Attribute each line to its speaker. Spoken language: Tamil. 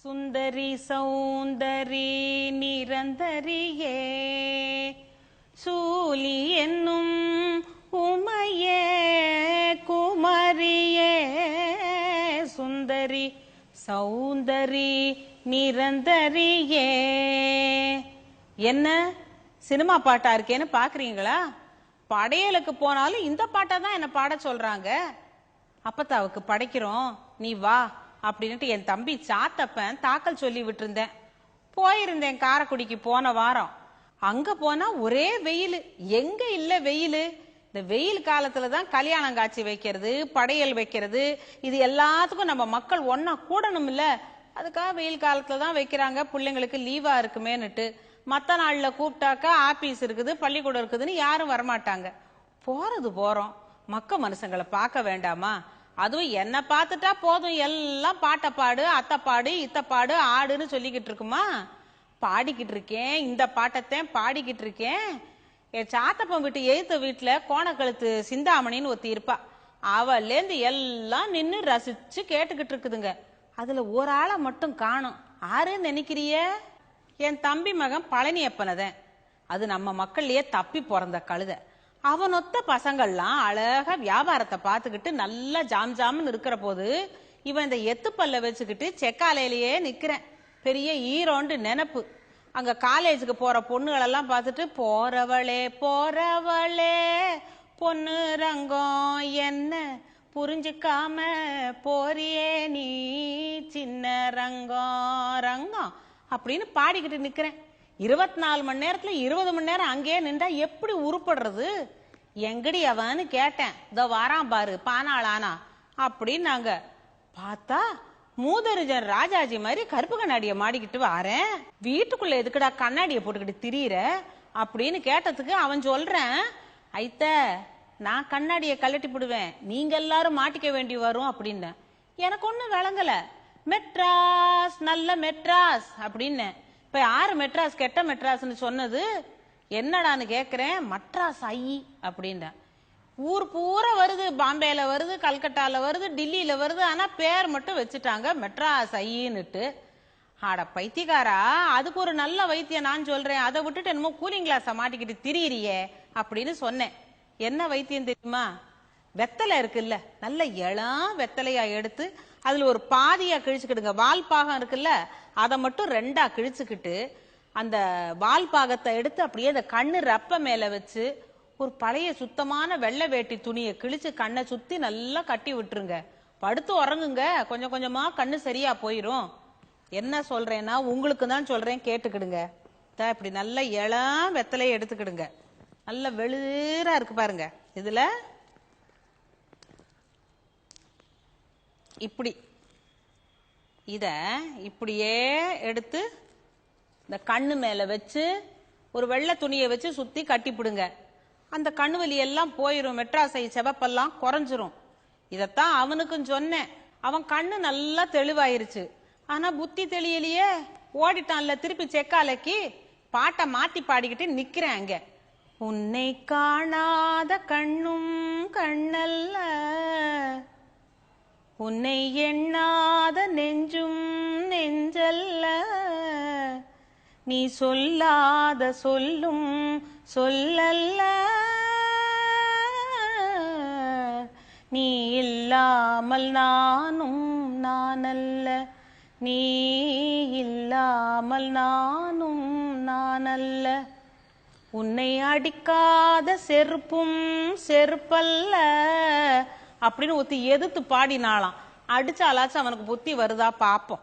Speaker 1: சுந்தரி சௌந்தரி நிரந்தரியே சூலி என்னும் உமையே குமரியே சுந்தரி சௌந்தரி நிரந்தரியே. என்ன சினிமா பாட்டா இருக்கேன்னு பாக்குறீங்களா? படையலுக்கு போனாலும் இந்த பாட்டை தான் என்ன பாட சொல்றாங்க. அப்பத்தாவுக்கு படைக்கிறோம் நீ வா அப்படின்ட்டு என் தம்பி சாத்தப்பன் தாக்கல் சொல்லி விட்டுருந்தேன். போயிருந்தேன் காரைக்குடிக்கு போன வாரம். அங்க போனா ஒரே வெயில், எங்க இல்ல வெயில். இந்த வெயில் காலத்துலதான் கல்யாணம் காட்சி வைக்கிறது, படையல் வைக்கிறது, இது எல்லாத்துக்கும் நம்ம மக்கள் ஒன்னா கூடணும் இல்ல. அதுக்காக வெயில் காலத்துலதான் வைக்கிறாங்க, பிள்ளைங்களுக்கு லீவா இருக்குமேனுட்டு. மத்த நாள்ல கூப்பிட்டாக்கா ஆபீஸ் இருக்குது, பள்ளிக்கூடம் இருக்குதுன்னு யாரும் வரமாட்டாங்க. போறது போறோம், மக்க மனுஷங்களை பார்க்க வேண்டாமா? அதுவும் என்ன பார்த்துட்டா போதும், எல்லாம் பாட்டை பாடு, அத்தை பாடு, இத்த பாடு, ஆடுன்னு சொல்லிக்கிட்டு இருக்குமா? பாடிக்கிட்டு இருக்கேன், இந்த பாட்டத்தையும் பாடிக்கிட்டு இருக்கேன். என் சாத்தப்பன் வீட்டு எய்த்த வீட்டுல கோணக்கழுத்து சிந்தாமணின்னு ஒருத்தி இருப்பா. அவள்லேருந்து எல்லாம் நின்று ரசிச்சு கேட்டுக்கிட்டு இருக்குதுங்க. அதுல ஒரு ஆளை மட்டும் காணும். ஆறுன்னு நினைக்கிறிய? என் தம்பி மகன் பழனியப்பனதன். அது நம்ம மக்கள்லயே தப்பி பிறந்த கழுத. அவனொத்த பசங்கள்லாம் அழகா வியாபாரத்தை பார்த்துக்கிட்டு நல்லா ஜாம் ஜாம்னு இருக்கிற போது இவன் இந்த எத்துப்பல்ல வச்சுக்கிட்டு செக்காலையிலேயே நிக்கிறேன். பெரிய ஈரோண்டு நினப்பு. அங்க காலேஜுக்கு போற பொண்ணுகளெல்லாம் பார்த்துட்டு போறவளே போறவளே பொண்ணு ரங்கம் என்ன புரிஞ்சுக்காம போறியே நீ சின்ன ரங்கம் ரங்கம் அப்படின்னு பாடிக்கிட்டு நிக்கிறேன். 24 மணி நேரத்துல 20 மணி நேரம் அங்கேயே நின்றா எப்படி உருப்படுறது? எங்கடி அவன்னு கேட்டேன். இதோ வாராம் பாரு பானாளானா அப்படின்னு நாங்க பார்த்தா மூதறிஞர் ராஜாஜி மாதிரி கருப்பு கண்ணாடிய மாடிக்கிட்டு வாரேன். வீட்டுக்குள்ள எதுக்குடா கண்ணாடிய போட்டுக்கிட்டு திரியிற அப்படின்னு கேட்டதுக்கு அவன் சொல்றேன், ஐத்த நான் கண்ணாடிய கழட்டி போடுவேன், நீங்க எல்லாரும் மாட்டிக்க வேண்டி வரும் அப்படின்னு. எனக்கு ஒண்ணும் விளங்கல. மெட்ராஸ் நல்ல மெட்ராஸ் அப்படின்னு. இப்ப யாரு மெட்ராஸ் கெட்ட மெட்ராஸ்ன்னு சொன்னது? என்னடான்னு கேக்குறேன். மட்ராஸ் ஐ அப்படின்னா ஊர் பூரா வருது, பாம்பேல வருது, கல்கட்டால வருது, டில்லியில வருது. ஆனா பேர் மட்டும் வச்சுட்டாங்க மெட்ராஸ் ஐன்னுட்டு. ஆட பைத்தியக்காரா, அதுக்கு ஒரு நல்ல வைத்தியம் நான் சொல்றேன், அதை விட்டுட்டு என்னமோ கூலிங் கிளாஸ மாட்டிக்கிட்டு திரியிறியே அப்படின்னு சொன்னேன். என்ன வைத்தியம் தெரியுமா? வெத்தலை இருக்குல்ல, நல்ல இளம் வெத்தலையா எடுத்து அதுல ஒரு பாதியா கிழிச்சுக்கிடுங்க. வால் பாகம் இருக்குல்ல, அதை மட்டும் 2ஆ கிழிச்சுக்கிட்டு அந்த வால் பாகத்தை எடுத்து அப்படியே அந்த கண்ணு ரப்ப மேல வச்சு ஒரு பழைய சுத்தமான வெள்ளை வேட்டி துணியை கிழிச்சு கண்ணை சுத்தி நல்லா கட்டி விட்டுருங்க. படுத்து உறங்குங்க, கொஞ்சம் கொஞ்சமா கண்ணு சரியா போயிரும். என்ன சொல்றேன்னா உங்களுக்கு தான் சொல்றேன், கேட்டுக்கிடுங்க. இப்படி நல்ல இளம் வெத்தலையை எடுத்துக்கிடுங்க. நல்ல வெளிரா இருக்கு பாருங்க. இதுல இப்படி இத இப்படியே எடுத்து இந்த கண்ணு மேல வச்சு ஒரு வெள்ளை துணியை வச்சு சுத்தி கட்டிப்பிடுங்க. அந்த கண்ணு வலி எல்லாம் போயிரும், மெட்ராஸை செவப்பெல்லாம் குறைஞ்சிரும். இதத்தான் அவனுக்கும் சொன்னேன். அவன் கண்ணு நல்லா தெளிவாயிருச்சு. ஆனா புத்தி தெளியலையே, ஓடிட்டான்ல திருப்பி செக்காலைக்கு. பாட்டை மாத்தி பாடிக்கிட்டு நிக்கிறேன் அங்க. உன்னை காணாத கண்ணும் கண்ணல்ல, உன்னை எண்ணாத நெஞ்சும் நெஞ்சல்ல, நீ சொல்லாத சொல்லும் சொல்லல்ல, நீ இல்லாமல் நானும் நானல்ல, நீ இல்லாமல் நானும் நானல்ல, உன்னை அடிக்காத செருப்பும் செருப்பல்ல அப்படின்னு ஒருத்தி எதிர்த்து பாடினாலாம். அடிச்சாலாச்சும் அவனுக்கு புத்தி வருதா பாப்போம்.